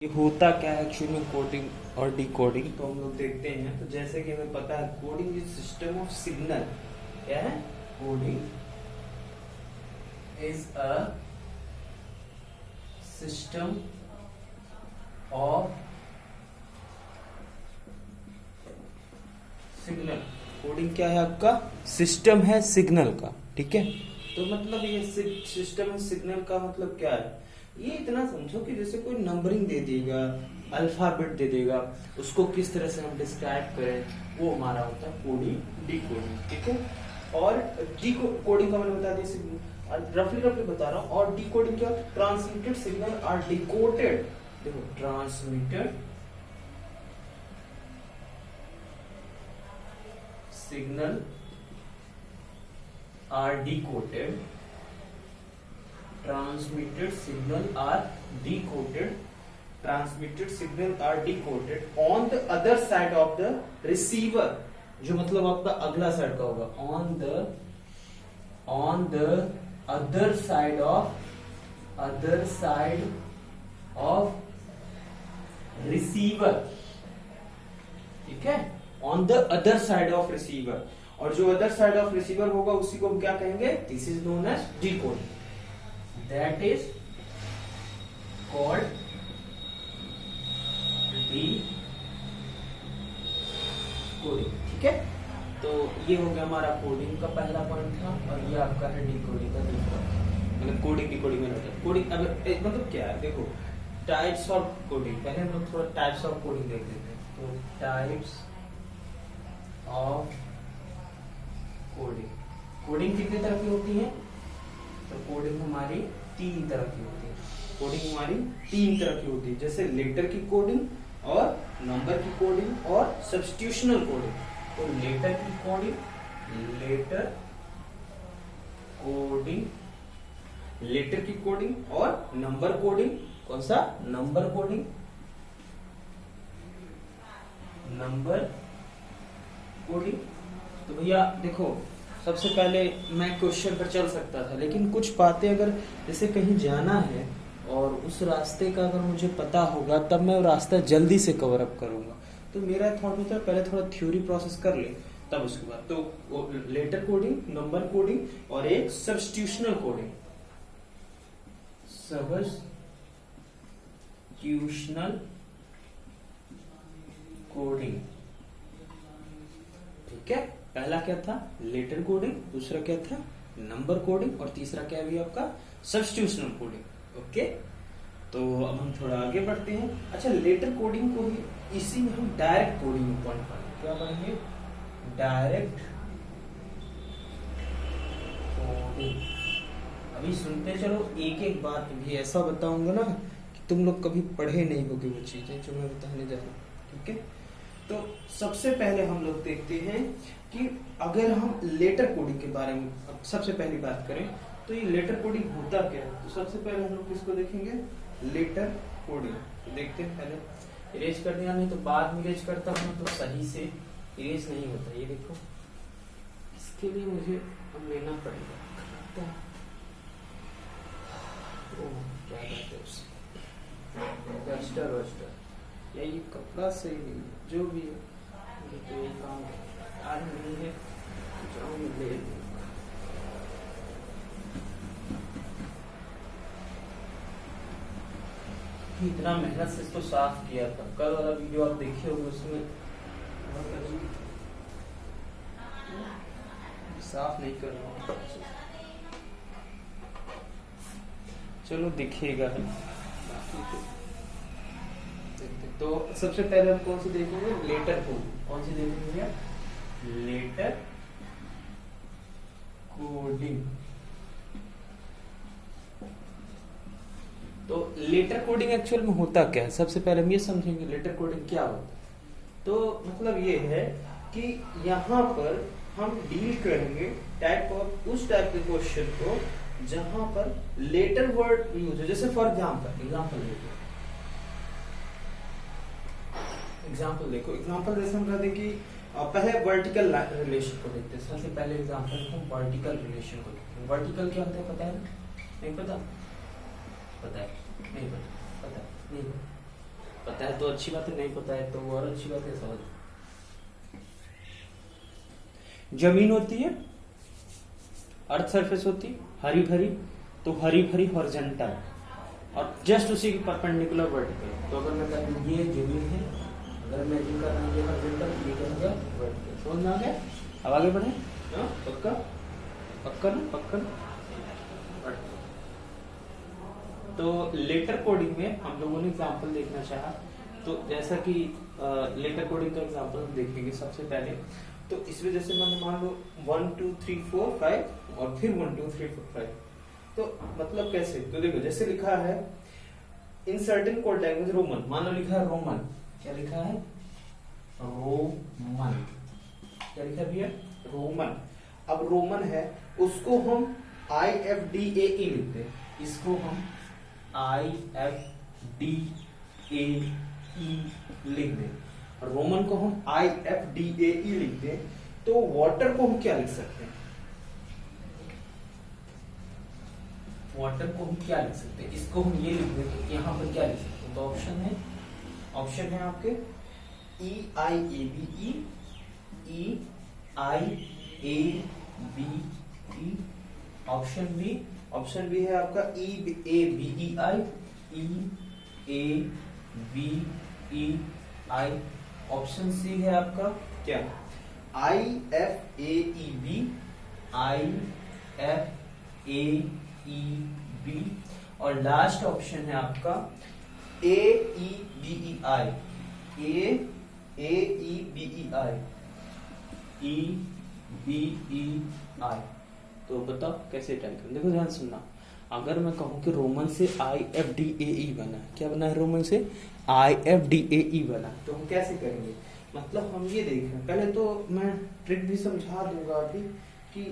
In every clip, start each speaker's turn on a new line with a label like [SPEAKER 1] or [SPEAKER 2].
[SPEAKER 1] ये होता क्या है एक्चुअली में कोडिंग और डिकोडिंग तो हम लोग देखते हैं। तो जैसे कि हमें पता है coding is system of signal. क्या है? Coding is a system of signal. Coding क्या है? आपका सिस्टम है सिग्नल का। ठीक है, तो मतलब ये सिस्टम है सिग्नल का मतलब क्या है? ये इतना समझो कि जैसे कोई नंबरिंग दे देगा, अल्फाबेट दे देगा, उसको किस तरह से हम डिस्क्राइब करें, वो हमारा होता है कोडिंग डिकोडिंग। ठीक है, और कोडिंग का मैंने बता दिया, रफली बता रहा हूँ। और डिकोडिंग क्या? Transmitted signal are decoded. देखो, transmitted signal are decoded, transmitted signal are decoded on the other side of the receiver। जो मतलब आपका अगला साइड का होगा, on the other side of receiver। ठीक है, on the other side of receiver। और जो अदर साइड ऑफ रिसीवर होगा उसी को हम क्या कहेंगे? This is known as decoding. That is called decoding। ठीक है, तो ये हो गया हमारा कोडिंग का पहला पॉइंट था, और ये आपका है डिकोडिंग का दूसरा। मतलब कोडिंग डिकोडिंग में रहता है। कोडिंग अब मतलब क्या है? देखो, टाइप्स ऑफ कोडिंग, पहले हम लोग थोड़ा टाइप्स ऑफ कोडिंग देख लेते हैं। तो टाइप्स ऑफ कोडिंग, कोडिंग कितने तरह की होती है? तो कोडिंग हमारी तीन तरह की होती है। कोडिंग हमारी तीन तरह की होती है, जैसे लेटर की कोडिंग और नंबर की कोडिंग और सब्स्टिट्यूशनल कोडिंग। तो लेटर की कोडिंग, लेटर की कोडिंग और नंबर कोडिंग। कौन सा? Number coding, number coding. तो भैया देखो, सबसे पहले मैं क्वेश्चन पर चल सकता था, लेकिन कुछ बातें अगर जैसे कहीं जाना है और उस रास्ते का अगर मुझे पता होगा तब मैं वो रास्ता जल्दी से कवर अप करूंगा। तो मेरा थॉट होता है पहले थोड़ा थ्योरी प्रोसेस कर ले, तब उसके बाद तो लेटर कोडिंग, नंबर कोडिंग और एक सब्स्टिट्यूशनल कोडिंग। सब्स्टिट्यूशनल कोडिंग। ठीक है, पहला क्या था? लेटर कोडिंग, दूसरा क्या था? नंबर कोडिंग, और तीसरा क्या है आपका? सब्स्टिट्यूशनल कोडिंग। ओके, तो अब हम थोड़ा आगे बढ़ते हैं। अच्छा, लेटर कोडिंग को भी इसी में हम डायरेक्ट कोडिंग पॉइंट पढ़ेंगे। क्या पढ़ेंगे? Direct coding. अभी सुनते चलो, एक एक बात भी ऐसा बताऊंगा ना कि तुम लोग कभी पढ़े नहीं होगे वो चीजें जो मैं बताने जा रहा हूँ। ठीक है, तो सबसे पहले हम लोग देखते हैं कि अगर हम लेटर कोडिंग के बारे में सबसे पहली बात करें तो ये लेटर कोडिंग होता क्या है? तो सबसे पहले हम लोग किसको देखेंगे? Letter coding. तो देखते हैं, पहले इरेज कर दिया, नहीं तो बाद में इरेज करता हूँ तो सही से इरेज नहीं होता। ये देखो, इसके लिए मुझे अब लेना पड़ेगा। क्या कहते हैं उसे? डस्टर वस्टर या ये कपड़ा सही नहीं, जो भी है, तो ये काम आज नहीं है, जाऊँ ले। इतना मेहनत से इसको साफ किया था। कल वाला वीडियो आप देखे होंगे, उसमें साफ नहीं कर रहा हूँ। चलो दिखेगा। तो सबसे पहले हम कौन सी देखेंगे? Letter coding. कौन सी देखेंगे? Letter coding. तो लेटर कोडिंग एक्चुअल में होता क्या है? सबसे पहले हम ये समझेंगे लेटर कोडिंग क्या होता है। तो मतलब ये है कि यहाँ पर हम डील करेंगे उस टाइप के क्वेश्चन को जहां पर लेटर वर्ड यूज है। जैसे फॉर एग्जाम्पल देखो, एग्जाम्पल जैसे हम कहते कि पहले वर्टिकल रिलेशन को देखते हैं। सबसे पहले एग्जाम्पल हम वर्टिकल रिलेशन को देखते हैं। वर्टिकल क्या होता है पता है ना? नहीं पता? पता है? नहीं पता? पता है? नहीं पता? पता है तो अच्छी बात है, नहीं पता है तो और अच्छी बात है। समझ, जमीन होती है, अर्थ सरफेस होती है हरी भरी, तो हरी भरी हॉरिजॉन्टल, और जस्ट उसी के परपेंडिकुलर वर्टिकल। तो अगर मैं कहूँ ये जमीन है, अगर मैं जिनका कर रहा हूँ ये हॉरिजॉन्टल, ये क्या हो गया वर्टिकल। समझ में आ गया? अब आगे बढ़े। पक्का पक्का ना, पक्का ना। तो लेटर कोडिंग में हम लोगों ने एग्जांपल देखना चाहा, तो जैसा कि लेटर कोडिंग का एग्जांपल हम देखेंगे सबसे पहले। तो इसमें जैसे मैंने मान लो 1 2 3 4 5 और फिर 1 2 3 4 5, तो मतलब कैसे? तो देखो जैसे लिखा है in certain code language Roman, मान लो लिखा है रोमन, क्या लिखा है? रोमन। क्या लिखा है भैया? रोमन। अब रोमन है, उसको हम IFDAE लिखते हैं, इसको हम IFDAE लिख दें, रोमन को हम IFDAE लिख दें। तो वाटर को हम क्या लिख सकते हैं? वाटर को हम क्या लिख सकते हैं? इसको हम ये लिख दें, तो यहाँ पर क्या लिख सकते हैं? तो ऑप्शन है आपके EIABE, EIABE, ऑप्शन बी है आपका EABEI, EABEI, ऑप्शन सी है आपका क्या? IFAEB, IFAEB, और लास्ट ऑप्शन है आपका AEBEI, EBEI। तो बताओ कैसे टाइप करें? देखो ध्यान सुनना, अगर मैं कहूं कि रोमन से IFDAE बना, क्या बना है? रोमन से IFDAE बना, तो हम कैसे करेंगे? मतलब हम ये देख रहे हैं, पहले तो मैं ट्रिक भी समझा दूंगा अभी कि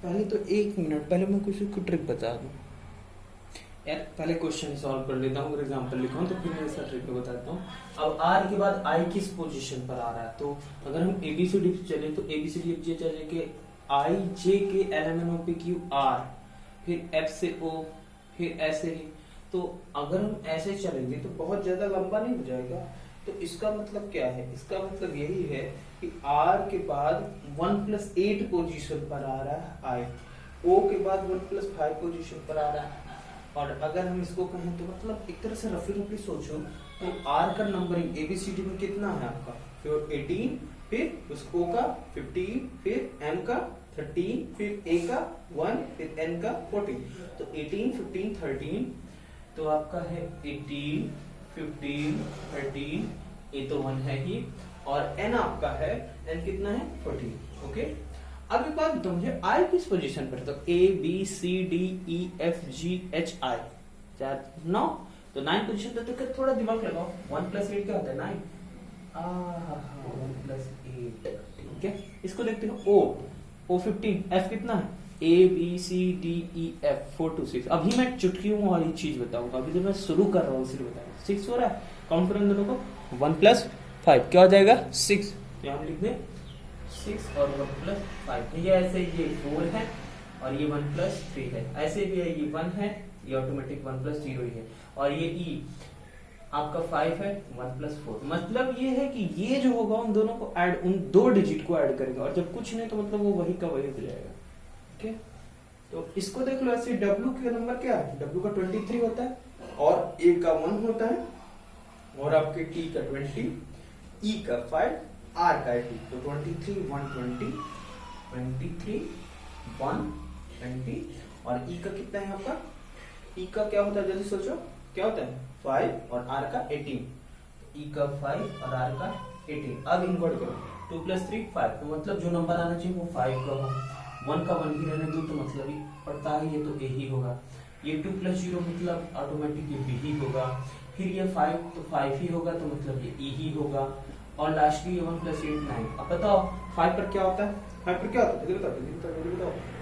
[SPEAKER 1] पहले तो 1 मिनट पहले मैं कुछ ट्रिक बता दूं यार। पहले क्वेश्चन सॉल्व कर लेता हूँ, अगर एग्जांपल लिखा हूं तो फिर मैं इसका ट्रिक बताता हूँ। अब R के बाद I किस पोजीशन पर आ रहा है? तो अगर हम ABCD चले तो ABCD चले के I J K L M N O P Q R, फिर F से O, फिर ऐसे ही। तो अगर हम ऐसे चलेंगे तो बहुत ज्यादा लंबा नहीं हो जाएगा। तो इसका मतलब क्या है? इसका मतलब यही है कि R के बाद 1+8 पोजीशन पर आ रहा है I, O के बाद 1+5 पोजीशन पर आ रहा है। और अगर हम इसको कहें तो मतलब एक तरह से रफली सोचो तो R का नंबरिंग ABCD में कितना है आपका? फिर 18, फिर उस O का 15, फिर M का 13, फिर A का 1, फिर N का 14। तो 18, 15, 13, तो आपका है 18, 15, 13, ये तो 1 है ही, और N आपका है, N कितना है? 14। ओके, अब एक बात बताओ मुझे, I किस पोजीशन पर? तो ABCDEFGHI 9, तो 9 पोजीशन पर। तो थोड़ा दिमाग लगाओ, 1+8 क्या होता है? 9। 1+8, ठीक है। इसको देखते हो O 15, F कितना है? ABCDEF 4 to 6। अभी मैं चुटकियों वाली चीज बताऊंगा, अभी तो मैं शुरू कर रहा हूँ इसलिए बताऊंगा। 6 हो रहा है, काउंट करें दोनों को, 1+5 क्या हो जाएगा? 6। यहाँ लिख दें 6 और 1+5। ये ऐसे ये 4 है और ये 1+3 है, ऐसे भी है, ये 1 है, ये ऑटोमेटिक 1+0 ही है, और ये E आपका 5 है, 1+4। मतलब ये है कि ये जो होगा उन दोनों को ऐड, उन 2 डिजिट को ऐड करेगा, और जब कुछ नहीं तो मतलब वो वही का वही हो जाएगा। ठीक है, तो इसको देख लो ऐसे। W का नंबर क्या है? W का 23 होता है, और A का 1 होता है, और आपके T का 20, E का 5, R का 80। तो 23 120, 23 120, और E का कितना है आपका? E का क्या होता है? जल्दी सोचो, क्या होता है? 5 और R का 18। E का 5 और R का 18। अब इन्वर्ट करो, 2+3 5, तो मतलब जो नंबर आना चाहिए वो 5 का हो। 1 का 1 ही रहने दो, तो मतलब ये पड़ता है, ये तो A ही होगा। ये 2+0 मतलब ऑटोमेटिक ये B ही होगा। फिर ये 5 तो 5 ही होगा, तो मतलब ये E ही होगा। और लास्टली ये 1+8 9। अब बताओ 5 पर क्या होता है? 5 पर क्या होता है? जल्दी बताओ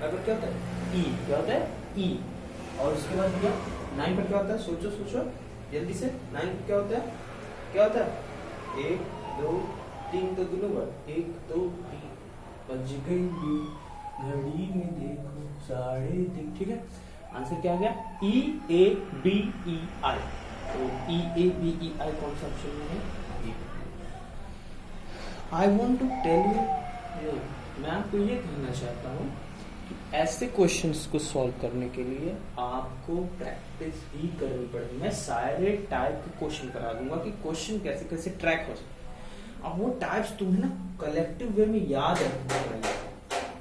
[SPEAKER 1] 5 पर क्या होता है? E। क्या होता है? E। और उसके बाद क्या 9 पर क्या होता है? सोचो जल्दी से। 9 पर क्या होता है? क्या होता है? 1 2 3, तो दोनों बार 1 2 3 बज गई घड़ी में देखो 3:30। ठीक है, आंसर क्या आ गया? EABEI। तो EABEI कौन सा ऑप्शन में है? I want to tell you, मैं आपको ये कहना चाहता हूँ कि ऐसे क्वेश्चंस को सॉल्व करने के लिए आपको प्रैक्टिस भी करनी पड़ेगी। मैं सारे टाइप के क्वेश्चन करा दूंगा कि क्वेश्चन कैसे कैसे ट्रैक हो सकते। अब वो टाइप्स तुम्हें ना कलेक्टिव वे में याद रखना पड़ेगा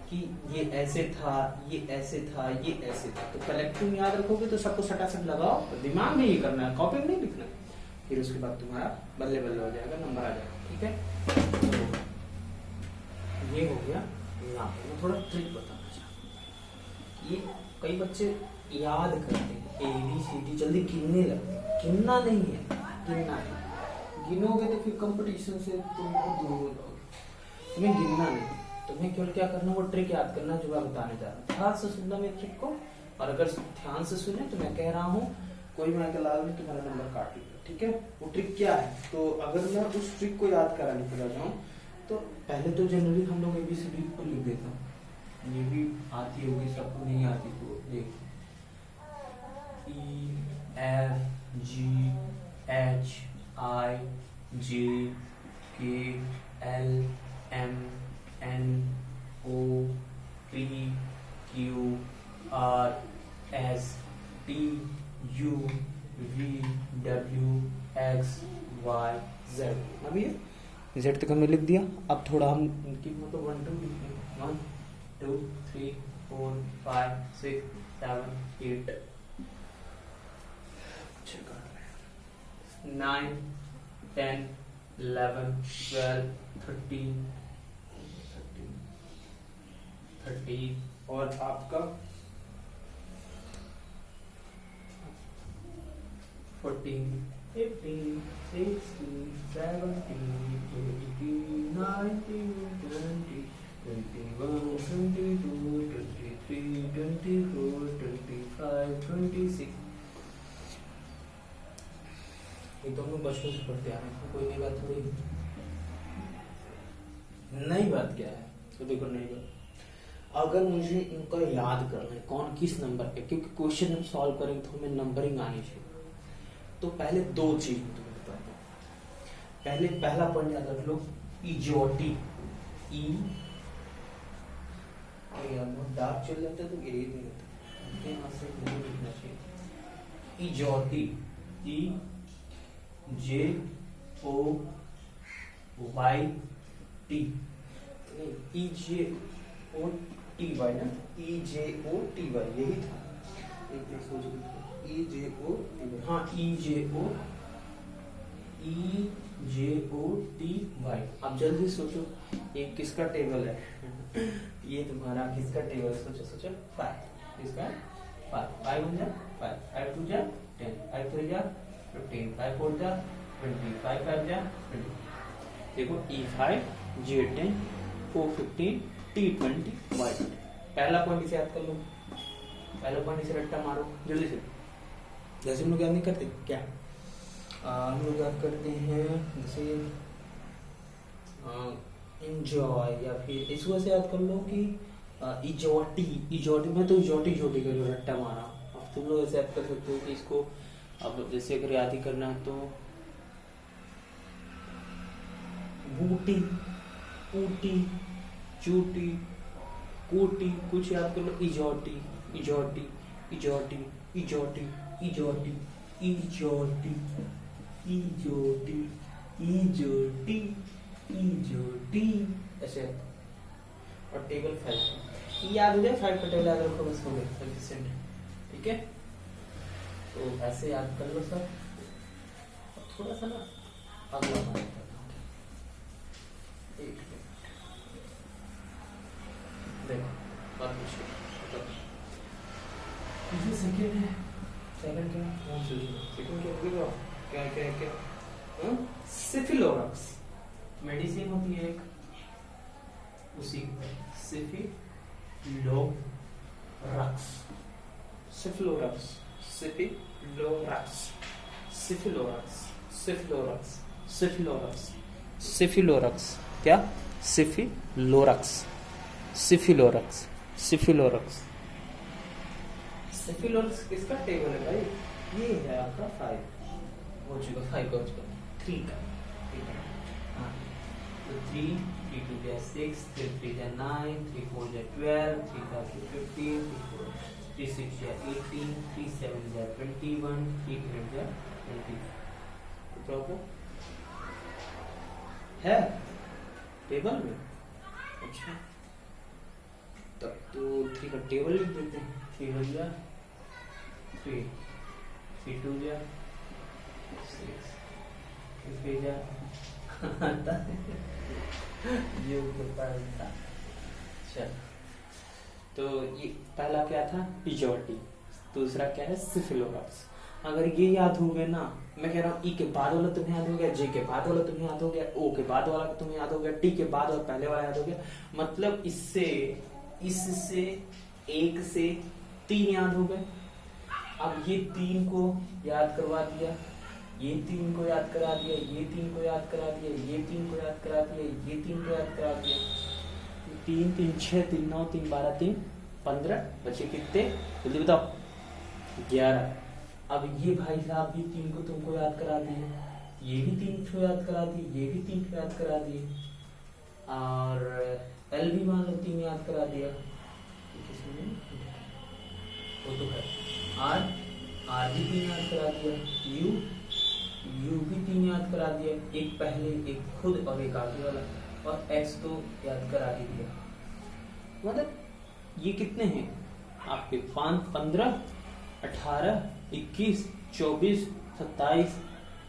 [SPEAKER 1] कि ये ऐसे था, ये ऐसे था, ये ऐसे था। तो कलेक्टिव में याद रखोगे तो सबको सटासट लगाओ, तो दिमाग में ये करना है, कॉपी में नहीं लिखना। फिर उसके बाद तुम्हारा बल्ले बल्ले हो जाएगा, नंबर आ जाएगा। ठीक है, तो ये हो गया। यहाँ पे मैं थोड़ा ट्रिक बताना चाहता हूँ। ये कई बच्चे याद करते हैं ABCD, जल्दी गिनने लगते हैं। गिनना नहीं है, गिनना है। गिनोगे तो फिर कंपटीशन से तुम बहुत दूर हो जाओगे। तुम्हें गिनना नहीं, तुम्हें केवल क्या करना, वो ट्रिक याद करना जो मैं बताने जा रहा हूँ। ध्यान से सुनना मेरे ट्रिक को, और अगर ध्यान से सुने तो मैं कह रहा हूँ कोई मैं लाल में तुम्हारा नंबर काट लेगा। ठीक है, वो ट्रिक क्या है? तो अगर मैं उस ट्रिक को याद कराने के लिए जाऊँ तो पहले तो जनरली हम लोग ABCD को लिख देता हूँ। ये भी आती होगी सबको, नहीं आती तो देख EFGHIJKLMNOPQRSTUVWXYZ। अभी Z तक हमने लिख दिया। अब थोड़ा हम इनकी मतलब 1 2 3 4 5 6 7 8 9 10 11 12 13 और आपका 14 15 16 17 18 19 20 21 22 23 24 25 26। ये तो हम लोग बचपन से पढ़ते आ रहे हैं, कोई नई बात थोड़ी। नई बात क्या है? तो देखो नई बात, अगर मुझे इनका याद करना है कौन किस नंबर पे, क्योंकि क्वेश्चन हम सॉल्व करेंगे तो हमें नंबरिंग आनी चाहिए। तो पहले दो चीज तुम्हें बताता हूँ। पहले पहला पॉइंट याद रख लो, इजोटी। बहुत डार्क चल जाता है तो यही नहीं होता, यहाँ से नहीं लिखना चाहिए। इजोटी, EJOYT, EJOTY ना, EJOTY यही था। एक सोच EJOTY, हाँ EJOTY। अब जल्दी सोचो ये किसका टेबल है? ये तुम्हारा किसका टेबल? सोचो सोचो। 5 इसका 5 1 जा 5, 5 2 जा 10, 5 3 जा 15, 5 4 जा 20, 5 5 जा 20। देखो E5 J10 O15 T20 Y20। पहला पॉइंट इसे याद कर लो, पहला पॉइंट इसे रट्टा मारो जल्दी से। जैसे हम लोग याद नहीं करते क्या, हम लोग याद करते हैं जैसे एंजॉय, या फिर इस वजह से याद कर लो कि इजोटी। मैं तो इजोटी कर रट्टा मारा। अब तुम लोग ऐसे याद कर सकते हो कि इसको अब जैसे अगर याद ही करना है तो बूटी, ऊटी, चूटी, कोटी, कुछ याद कर लो। इजोटी इजोटी इजोटी इजोटी इजोटी इजोटी इजोटी इजोटी इजोटी ऐसे। और टेबल 5 याद हो जाए, 5 का टेबल याद रखो बस, हो गया सफिशिएंट। ठीक है, तो ऐसे याद कर लो सर। थोड़ा सा ना अगला बात करना, एक मिनट देखो बात मुश्किल। ये सेकंड है, सेकंड क्या सेकंड क्या क्या क्या क्या सिफिलोरक्स मेडिसिन होती है एक, उसी सिफिलोरक्स सिफिलोरक्स सिफिलोरक्स सिफिलोरक्स सिफिलोरक्स सिफिलोरक्स सिफिलोरक्स क्या सिफिलोरक्स सिफिलोरक्स सिफिलोरक्स सिफिलोरक्स किसका टेबल है भाई? ये है आपका 5। हो चुका, 5 का हो चुका, 3 का, ठीक है। हाँ, तो 3 2 जा 6, 3 जा 9, 3 4 जा 12, 3 5 जा 15, 3 6 जा 18, 3 7 जा 21, 3 8 जा 20। प्रॉपर है टेबल में? अच्छा, तब तो 3 का टेबल लिख देते हैं। 3 1 जा 3, 3 2 जा 6, 3 जा ये था। अच्छा, तो ये पहला क्या था? पिजोटी। दूसरा क्या है? सिफिलोगॉट्स। अगर ये याद हो गया ना, मैं कह रहा हूँ, ई के बाद वाला तुम्हें याद हो गया, जे के बाद वाला तुम्हें याद हो गया, ओ के बाद वाला तुम्हें याद हो गया, टी के बाद वाला पहले वाला याद हो गया, मतलब इससे 1 से 3 याद हो गए। अब ये 3 को याद करवा दिया, ये 3 को याद करा दिया, ये 3 को याद करा दिया, ये 3 को याद करा दिया, ये 3 को याद करा दिया। 3 3 6 3 9 3 12 3 15, बचे कितने जल्दी बताओ? 11। अब ये भाई साहब ये 3 को तुमको याद करा दिए, ये भी 3 को याद करा दिए, ये भी 3 को याद करा दिए, और एल भी मान लो 3 याद करा दिया, वो तो है। आर भी 3 याद करा दिया, यू भी 3 याद करा दिया, एक पहले एक खुद और एक आगे वाला, और एक्स तो याद करा ही दिया। मतलब ये कितने हैं आपके? 5 15 18 21 24 27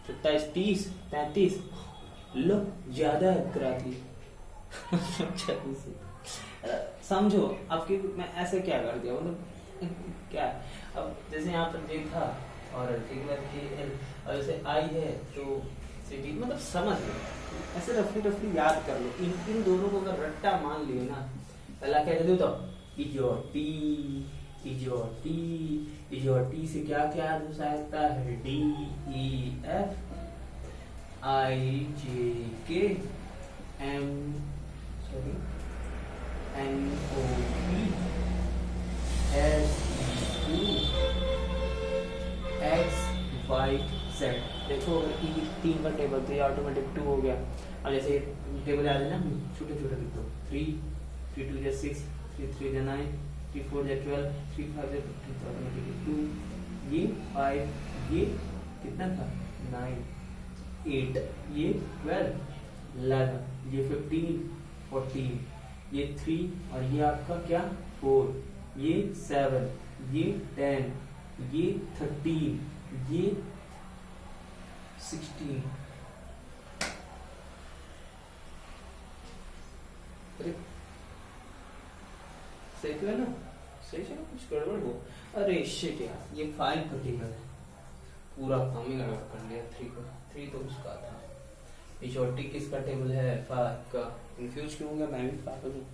[SPEAKER 1] 27 30 35, लो ज्यादा याद करा दिए। समझो आपके, मैं ऐसे क्या कर दिया, मतलब क्या, अब जैसे यहाँ पर देखा और ठीक है, और जैसे आई है तो सिटी, मतलब समझ लो, ऐसे रफली याद कर लो। इन दोनों को अगर रट्टा मान लियो ना, पहला क्या कहते हो? इजोटी से क्या क्या याद हो सकता है? D E F I J K M N O P S U X Y Z. देखो अगर ई 3 का टेबल तो ये ऑटोमेटिक 2 हो गया। अब जैसे टेबल याद है ना, छोटे छोटे लिख दो। 3 2 जा 6, 3 जा 9, 3 4 जा 12, 3 5 जा 2, ये 5, ये कितना था? 9, 8, ये 12, 11, ये 15, 14, ये 3, और ये आपका क्या? 4, ये 7, ये 10, ये 13, ये 16। अरे सही तो है ना? सही चलो, कुछ गड़बड़ हो? अरे शिट यार, ये 5 का टेबल है, पूरा काम ही गड़बड़ कर लिया। 3 तो उसका था। पिछोटी किसका टेबल है? 5 का। कंफ्यूज क्यों हो गया? मैं भी पागल हूँ।